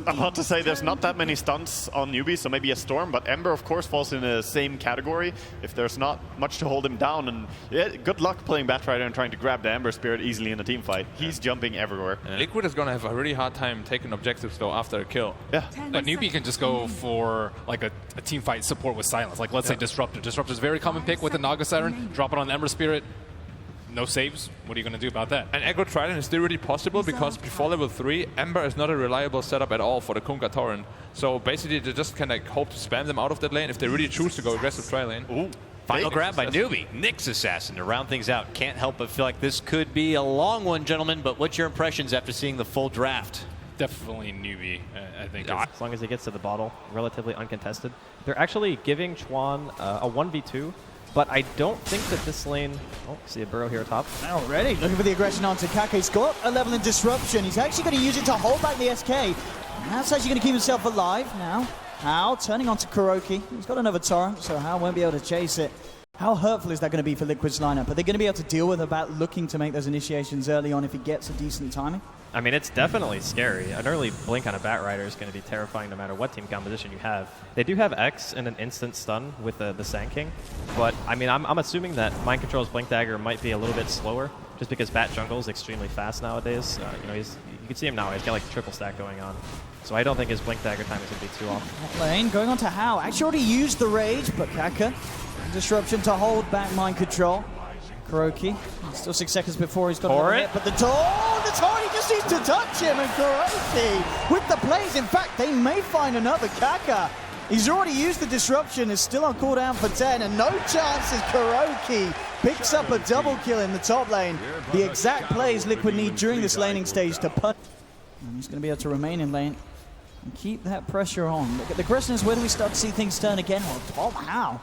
about to say there's not that many stunts on Newbee, so maybe a Storm, but Ember, of course, falls in the same category if there's not much to hold him down. And yeah, good luck playing Batrider and trying to grab the Ember Spirit easily in a team fight. He's jumping everywhere. Liquid is going to have a really hard time taking objectives, though, after a kill. Yeah. But Newbee can just go for like a team fight support with silence. Like, let's say Disruptor. Disruptor is a very common pick with the Naga Siren. Drop it on the Ember Spirit. No saves. What are you going to do about that? And Echo Trident is still really possible because before level 3, Ember is not a reliable setup at all for the Kunkka Torrent. So basically, they just can like hope to spam them out of that lane if they really choose to go aggressive tri lane. Ooh. Final grab by Newbee. Nyx Assassin to round things out. Can't help but feel like this could be a long one, gentlemen. But what's your impressions after seeing the full draft? Definitely Newbee, I think. As long as he gets to the bottle, relatively uncontested. They're actually giving Chuan a 1v2. But I don't think that this lane... Oh, see a burrow here atop. Already looking for the aggression onto Kaka. He's got a level in disruption. He's actually going to use it to hold back the SK. And that's actually going to keep himself alive now. Hao turning onto Kuroki. He's got another torrent, so Hao won't be able to chase it. How hurtful is that going to be for Liquid's lineup? Are they going to be able to deal with about looking to make those initiations early on if he gets a decent timing? I mean, it's definitely scary. An early blink on a Batrider is going to be terrifying no matter what team composition you have. They do have X and an instant stun with the Sand King, but I mean, I'm assuming that Mind Control's Blink Dagger might be a little bit slower, just because Bat Jungle is extremely fast nowadays. You know, you can see him now, he's got like a triple stack going on. So I don't think his Blink Dagger time is going to be too off. Lane going on to Hao. Actually already used the Rage, but Kaka, disruption to hold back Mind Control. Kuroki, still 6 seconds before he's got to hit, but the Torrent, he just needs to touch him, and Kuroki with the plays. In fact, they may find another Kaka. He's already used the disruption, is still on cooldown for 10, and no chances. Kuroki picks up a double kill in the top lane. The exact plays Liquid need during this laning stage to put. And he's going to be able to remain in lane and keep that pressure on. Look at the question is, where do we start to see things turn again? Well, Tom Hao.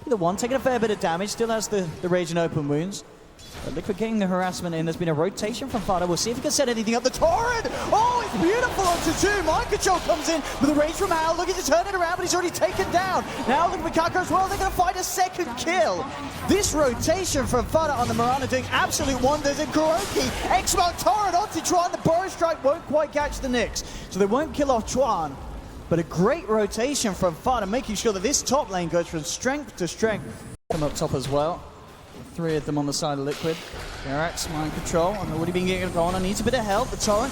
The one taking a fair bit of damage, still has the rage and open wounds. But Liquid getting the harassment in. There's been a rotation from Fada. We'll see if he can set anything up. The Torrent! Oh, it's beautiful onto 2. Mind Control comes in with the rage from Hao, looking to turn it around, but he's already taken down. Now look at Kaka as well. They're going to find a second kill. This rotation from Fada on the Mirana doing absolute wonders. And Kuroki, X-Mount Torrent onto Chuan. The Burrow Strike won't quite catch the Nyx, so they won't kill off Chuan. But a great rotation from Fada, making sure that this top lane goes from strength to strength. Come up top as well. 3 of them on the side of Liquid. Garax, Mind Control, and already been getting on. Needs a bit of help. The Torrent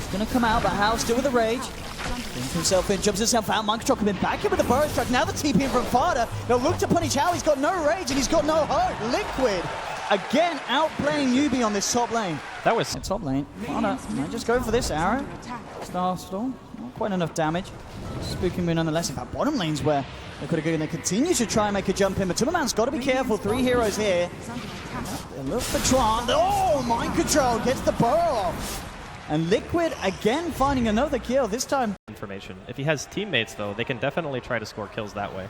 is going to come out, but Hao still with the rage. Brings himself in, jumps himself out. Mind Control coming back in with the Burrow Strike. Now the TP in from Fada. They'll look to punish Hao. He's got no rage and he's got no hope. Liquid again outplaying Newbee on this top lane. That was top lane. Fada might just go for this arrow. Star Storm. Not quite enough damage. Spooking Moon nonetheless. In fact, bottom lane's where they could have going to continue to try and make a jump in, but Timmerman's got to be careful. 3 heroes here. They look for Tron. Oh, Mind Control gets the burrow off. And Liquid again finding another kill, this time. Information. If he has teammates, though, they can definitely try to score kills that way.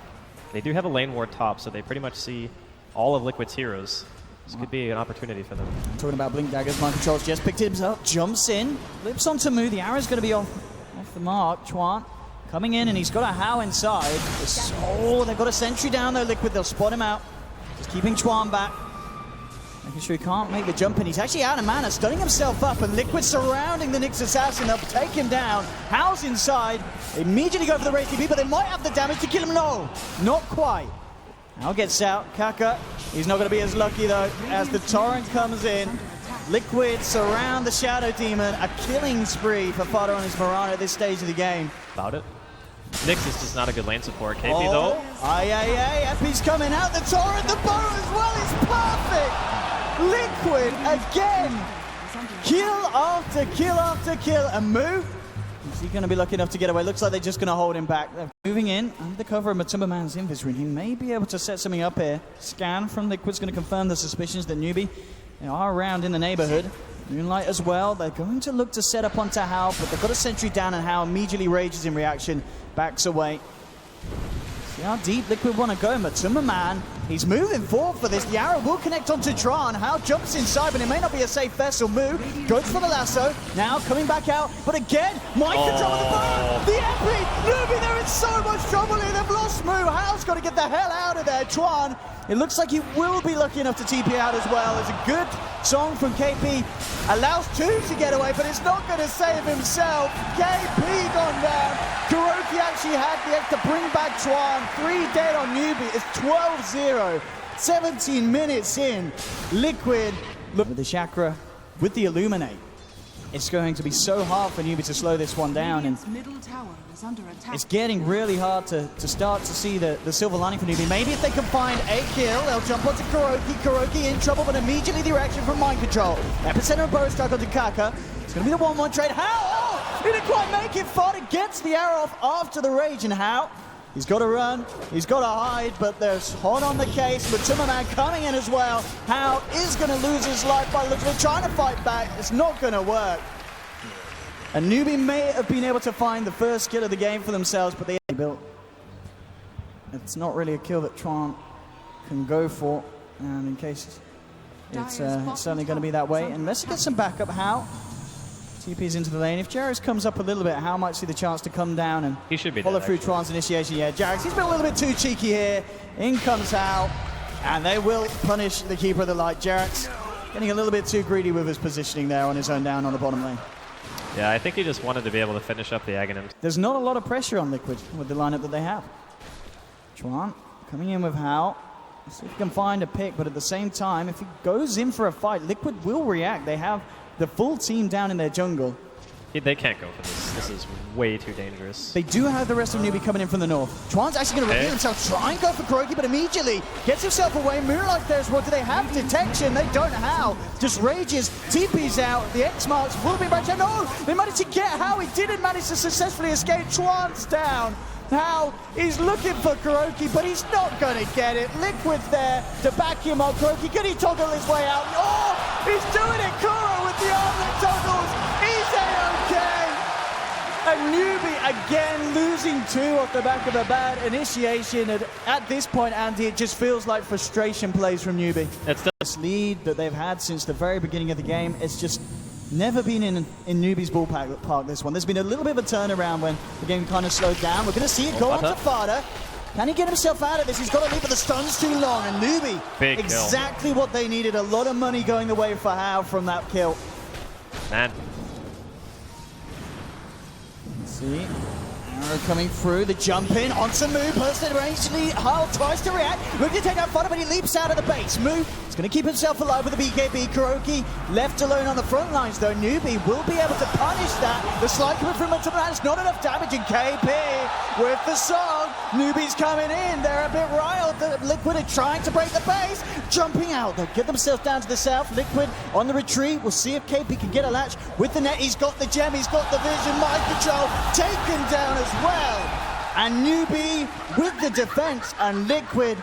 They do have a lane ward top, so they pretty much see all of Liquid's heroes. This could be an opportunity for them. Talking about Blink Daggers, Mind Control's just picked him up, jumps in, flips onto Mu. The arrow's going to be off the mark. Chuan coming in, and he's got a Hao inside. Oh, they've got a sentry down though, Liquid. They'll spot him out. Just keeping Chuan back. Making sure he can't make the jump in. He's actually out of mana, stunning himself up, and Liquid surrounding the Nyx Assassin. They'll take him down. Hao's inside. They immediately go for the Rage TP, but they might have the damage to kill him. No, not quite. Hao gets out. Kaka, he's not going to be as lucky though, as the Torrent comes in. Liquid surround the Shadow Demon. A killing spree for Fada on his Mirana at this stage of the game. About it. Nyx is just not a good lane support. KP though. Epi's coming out. The Torrent, the bow as well is perfect. Liquid again. Kill after kill after kill. And Mu, is he going to be lucky enough to get away? Looks like they're just going to hold him back. They're moving in under the cover of Matumbaman's Invis. He may be able to set something up here. Scan from Liquid's going to confirm the suspicions that Newbee, they are around in the neighborhood. Moonlight as well. They're going to look to set up onto Hao, but they've got a sentry down, and Hao immediately rages in reaction, backs away. See how deep Liquid want to go. Matumbaman, he's moving forward for this. The arrow will connect onto Tron. Hao jumps inside, but it may not be a safe vessel. Mu goes for the lasso. Now coming back out, but again, Mind Control with the burn. The Epi, Newbee, they're in so much trouble here. They've lost Mu. Hao's got to get the hell out of there. Tron, it looks like he will be lucky enough to TP out as well. It's a good song from KP. Allows 2 to get away, but it's not going to save himself. KP gone actually had the X to bring back Chuan. 3 dead on Newbee. It's 12-0. 17 minutes in. Liquid look with the Chakra, with the Illuminate. It's going to be so hard for Newbee to slow this one down, and middle tower is under attack. it's getting really hard to start to see the silver lining for Newbee. Maybe if they can find a kill, they'll jump onto Kuroki. Kuroki in trouble, but immediately the reaction from Mind Control. Epicenter of Bow Strike onto Kaka. It's going to be the 1-1 trade. How? Oh, he didn't quite make it. Fada gets the arrow off after the rage, and how? He's got to run, he's got to hide, but there's hot on the case. Matumaman coming in as well. How is going to lose his life by literally trying to fight back. It's not going to work. And Newbee may have been able to find the first kill of the game for themselves, but they built. It's not really a kill that Tron can go for, and in case it's certainly going to be that way. Unless he gets some backup, How? TP's into the lane. If Jarix comes up a little bit, How might see the chance to come down and He should be follow dead, through actually. Tron's initiation. Yeah, Jarix, he's been a little bit too cheeky here. In comes How, and they will punish the Keeper of the Light. Jarix getting a little bit too greedy with his positioning there on his own down on the bottom lane. Yeah, I think he just wanted to be able to finish up the Aghanim. There's not a lot of pressure on Liquid with the lineup that they have. Chuan coming in with How. See if he can find a pick, but at the same time, if he goes in for a fight, Liquid will react. They have the full team down in their jungle. They can't go for this. This is way too dangerous. They do have the rest of Newbee coming in from the north. Chuan's actually going to reveal himself, try and go for Kuroki, but immediately gets himself away. Moonlight there's what? Do they have detection? They don't. How? Just rages, TP's out. The X marks will be back. No, they managed to get How. He didn't manage to successfully escape. Chuan's down. How? He's looking for Kuroki, but he's not going to get it. Liquid's there to back him up. Kuroki, can he toggle his way out? Oh, he's doing it. Kuro with the arm that toggles. He's A-OK. And Newbee again losing 2 off the back of a bad initiation. And at this point, Andy, it just feels like frustration plays from Newbee. It's This lead that they've had since the very beginning of the game, it's just never been in Newbee's ballpark, this one. There's been a little bit of a turnaround when the game kind of slowed down. We're going to see it go on to Fada. Can he get himself out of this? He's got to leave, but the stun's too long. And Newbee, Big exactly kill. What they needed. A lot of money going the way for How from that kill. Man. See, arrow coming through, the jump in, onto Move, posted range, How tries to react, Move to take out Fada, but he leaps out of the base. Move is going to keep himself alive with the BKB. Kuroki left alone on the front lines though. Newbee will be able to punish that. The slide coming from Matumaman is not enough damage, and KP with the song. Newbee's coming in, they're a bit riled. The Liquid are trying to break the base, jumping out. They'll get themselves down to the south. Liquid on the retreat. We'll see if KP can get a latch with the net. He's got the gem, he's got the vision, Mind Control taken down as well. And Newbee with the defense, and Liquid,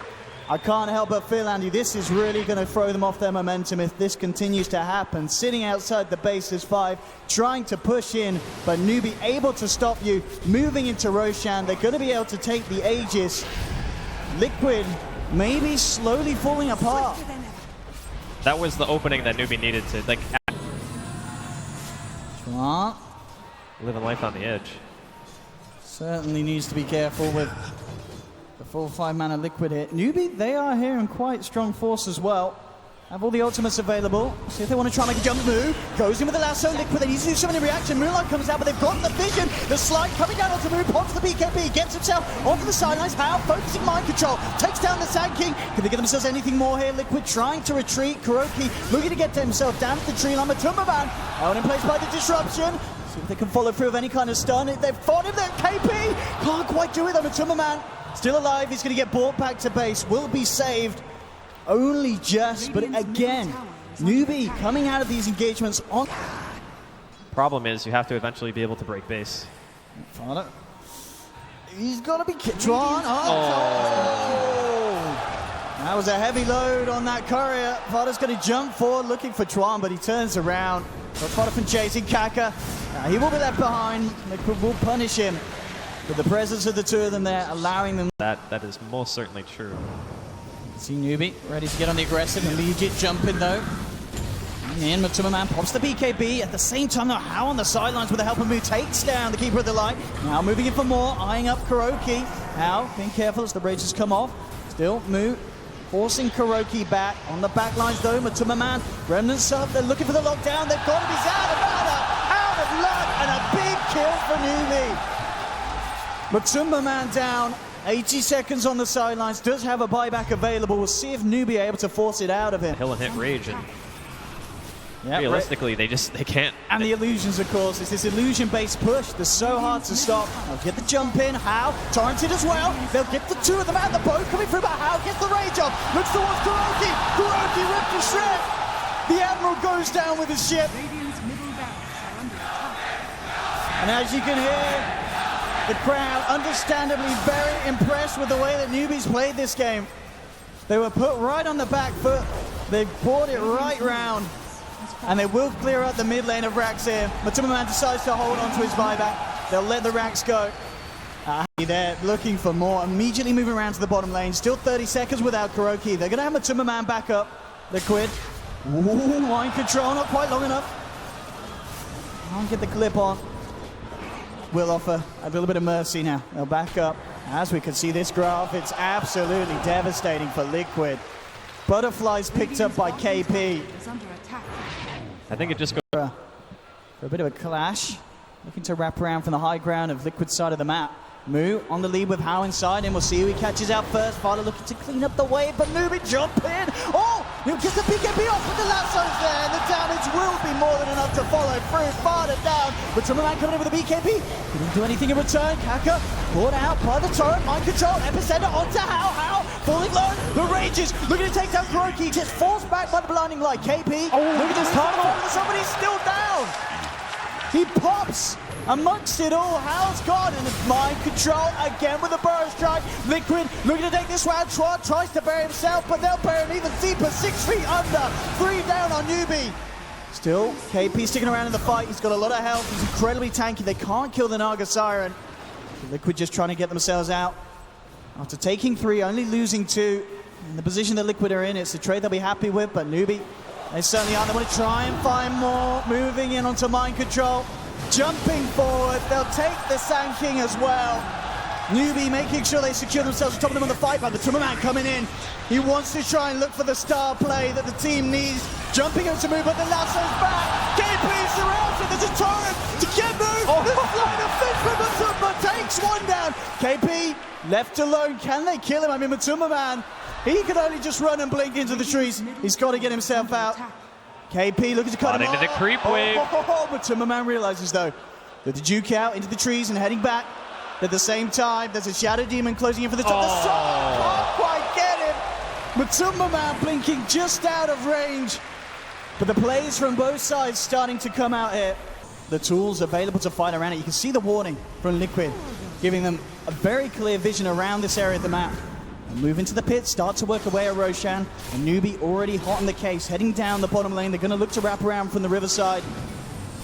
I can't help but feel, Andy, this is really going to throw them off their momentum if this continues to happen. Sitting outside the base is 5, trying to push in, but Newbee able to stop you, moving into Roshan. They're going to be able to take the Aegis. Liquid maybe slowly falling apart. That was the opening that Newbee needed to, like, Chuan living life on the edge. certainly needs to be careful with the full 5-mana Liquid hit. Newbee, they are here in quite strong force as well. Have all the ultimates available. See if they want to try and make a jump move. Goes in with the lasso, Liquid. They need to do something in reaction. Moonlight comes out, but they've got the vision. The slide coming down onto Move, pops the BKB, gets himself onto the sidelines. How? Focusing Mind Control. Takes down the Sand King. Can they get themselves anything more here? Liquid trying to retreat. Kuroki looking to get himself down to the tree line. Matumaman held in place by the disruption. See if they can follow through with any kind of stun. They've fought him there. KP can't quite do it though. Matumaman still alive. He's going to get brought back to base. Will be saved. Only just, but again, Newbee coming out of these engagements on. Problem is, you have to eventually be able to break base. Fada. He's got to be Chuan. Oh. That was a heavy load on that courier. Fada's going to jump forward looking for Chuan, but he turns around. Got Fada from chasing Kaka. He will be left behind. Liquid will punish him. With the presence of the two of them there, allowing them. That is most certainly true. See Newbee ready to get on the aggressive. Immediate jump in though. And Matumaman pops the BKB. At the same time though, How on the sidelines with the help of Mu takes down the Keeper of the Light. Now moving in for more, eyeing up Kuroki. How being careful as the rages come off. Still Mu forcing Kuroki back. On the back lines though, Matumaman, Remnants up, they're looking for the lockdown. They've got him, he's out of luck, and a big kill for Newbee. Matumba man down. 80 seconds on the sidelines. Does have a buyback available. We'll see if Newbee are able to force it out of him. Hill and hit rage, and Yeah, realistically, they can't. And the illusions, of course. It's this illusion-based push that's so hard to stop. They'll get the jump in. How? Torrented as well. They'll get the two of them out. The boat coming through, but How gets the rage off. Looks towards Kuroki. Kuroki ripped to shred. The Admiral goes down with his ship. Radiant's middle barracks are under attack. And as you can hear, the crowd understandably very impressed with the way that Newbee's played this game. They were put right on the back foot. They brought it right round. And they will clear out the mid lane of Rax here. Matumba man decides to hold on to his buyback. They'll let the Rax go. They're looking for more. Immediately moving around to the bottom lane. Still 30 seconds without Kuroki. They're going to have Matumba man back up. Liquid. Ooh, line control, not quite long enough. Can't get the clip on. Will offer a little bit of mercy now. They'll back up. As we can see this graph, it's absolutely devastating for Liquid. Butterflies picked up by KP. Is under attack. I think it just goes. For a bit of a clash. Looking to wrap around from the high ground of Liquid's side of the map. Moo on the lead with How inside him. We'll see who he catches out first. Fada looking to clean up the wave, but Newbee jump in. Oh! He'll get the PKB off with the lassos there, and the damage will be more than enough to follow through. Fada down, but Matumba man coming in with the BKB. Couldn't do anything in return. Kaka caught out by the turret. Mind control. Epicenter onto How. How falling low. The Rages looking to take down Kuroki. Just falls back by the blinding light. KP. Oh, look at this tunnel. Somebody's still down. He pops amongst it all. How's gone, and it's mind control again with the burrow strike. Liquid looking to take this round. Tron tries to bury himself, but they'll bury him even deeper. 6 feet under. 3 down on Newbee. Still, KP sticking around in the fight. He's got a lot of health. He's incredibly tanky. They can't kill the Naga Siren. Liquid just trying to get themselves out. After taking 3, only losing 2. In the position that Liquid are in, it's a trade they'll be happy with, but Newbee, they certainly aren't. They want to try and find more. Moving in onto mind control. Jumping forward. They'll take the Sand King as well. Newbee making sure they secure themselves on top of them on the fight, but the Matumba man coming in. He wants to try and look for the star play that the team needs. Jumping into move, but the lasso's back. KP surrounded. There's a torrent to get moved. The flight of fish from Matumba takes 1 down. KP left alone. Can they kill him? I mean, Matumba man, he can only just run and blink into the trees. He's got to get himself out. KP looking to cut him off. Into the creep wave. Matumba man realizes though that the Duke out into the trees and heading back. At the same time, there's a Shadow Demon closing in for the top. The sun can't quite get him. Matumba man blinking just out of range. But the plays from both sides starting to come out here. The tools available to fight around it. You can see the warning from Liquid, giving them a very clear vision around this area of the map. Move into the pit, start to work away at Roshan. And Newbee already hot in the case, heading down the bottom lane. They're going to look to wrap around from the riverside,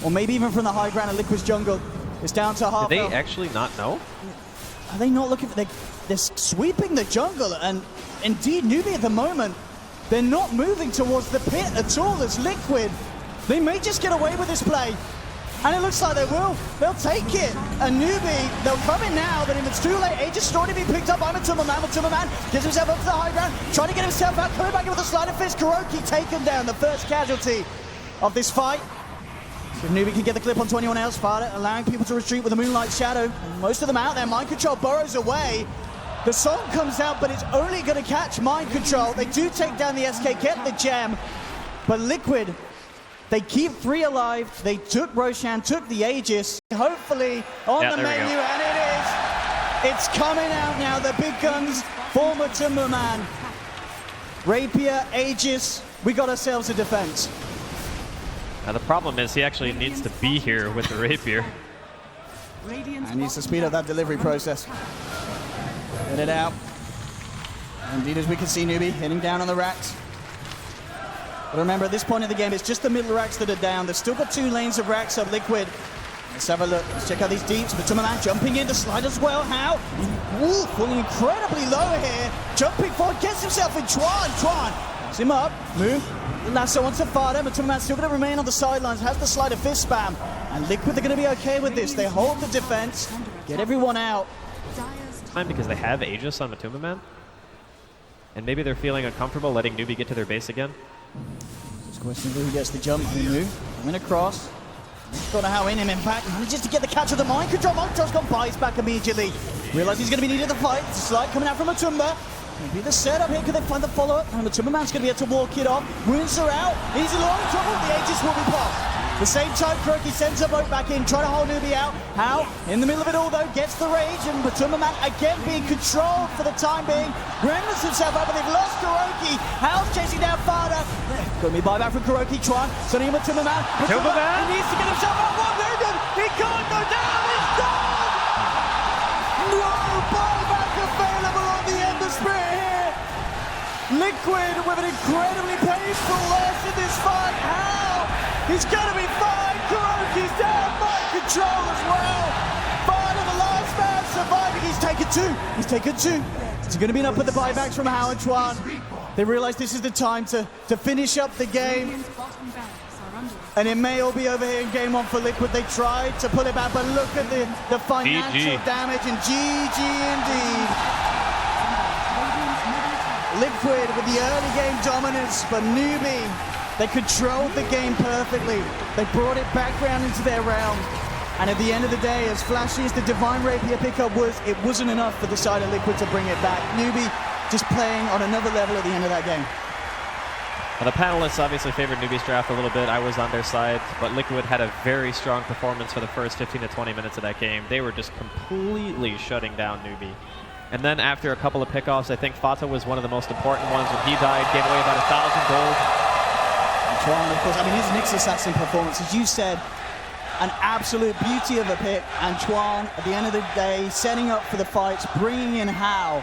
or maybe even from the high ground of Liquid's jungle. It's down to half. Did they actually not know? Are they not looking for... They're sweeping the jungle, and indeed, Newbee at the moment, they're not moving towards the pit at all as Liquid. They may just get away with this play. And it looks like they will. They'll take it. And Newbee, they'll come in now, but if it's too late, Aegis is already being picked up by Matumba man. Matumba man gets himself up to the high ground, trying to get himself out, coming back in with a sleight of fist. Kuroki taken down, the first casualty of this fight. If Newbee can get the clip onto anyone else, Fada allowing people to retreat with the Moonlight Shadow. Most of them out there. Mind Control burrows away. The song comes out, but it's only going to catch Mind Control. They do take down the SK, get the gem. But Liquid, they keep 3 alive. They took Roshan, took the Aegis. Hopefully on the menu, and it is. It's coming out now. The big guns for Matumba man. Rapier, Aegis. We got ourselves a defense. Now the problem is he actually needs to be here with the Rapier. And needs to speed up that delivery process. Get it out. Indeed, as we can see, Newbee hitting down on the racks. But remember, at this point in the game, it's just the middle racks that are down. They've still got 2 lanes of racks up Liquid. Let's have a look. Let's check out these deeps. Matumba man jumping in to slide as well. How? Ooh, falling incredibly low here. Jumping forward, gets himself in. Tron picks him up. Move. Lasso onto Fada. Matumba man still going to remain on the sidelines. Has the sleight of fist spam. And Liquid, they're going to be okay with this. They hold the defense. Get everyone out. Time because they have Aegis on Matumba man. And maybe they're feeling uncomfortable letting Newbee get to their base again. Just question who gets the jump and move. Coming across. Got a How in him, in fact. Manages to get the catch of the Mind Control. Mind Control's gone by. He's back immediately. Realize he's going to be needed the fight. Slide coming out from Matumba. Maybe the setup here. Can they find the follow-up? And Matumba Man's going to be able to walk it off. Wounds are out. Easy long trouble. The Aegis will be popped. The same time, KuroKy sends a boat back in, trying to hold Newbee out. How? In the middle of it all, though, gets the rage, and Matumba Man again being controlled for the time being. Remembers himself up, but they've lost KuroKy. How's chasing down Fada. Going to be buyback from KuroKy. Chuan, sending him Matumba Man. Matumba Man, he needs to get himself out. One very good. He can't go down. He's done. No buyback available on the Ember Spirit here. Liquid with an incredibly painful loss in this fight. How? He's gonna be fine. KuroKy's down. Mind control as well. Fada, the last man surviving. He's taken two. He's taken two. It's gonna be enough with the buybacks from Hao and Chuan. They realize this is the time to finish up the game. And it may all be over here in game one for Liquid. They tried to pull it back, but look at the financial damage, and GG indeed. Liquid with the early game dominance, but Newbee, they controlled the game perfectly. They brought it back round into their round. And at the end of the day, as flashy as the Divine Rapier pickup was, it wasn't enough for the side of Liquid to bring it back. Newbee just playing on another level at the end of that game. Well, the panelists obviously favored Newbee's draft a little bit. I was on their side, but Liquid had a very strong performance for the first 15 to 20 minutes of that game. They were just completely shutting down Newbee. And then after a couple of pickoffs, I think Fata was one of the most important ones. When he died, gave away about 1,000 gold. Chuan, of course, I mean, his Nyx Assassin performance, as you said, an absolute beauty of a pick. And Chuan, at the end of the day, setting up for the fights, bringing in Hao.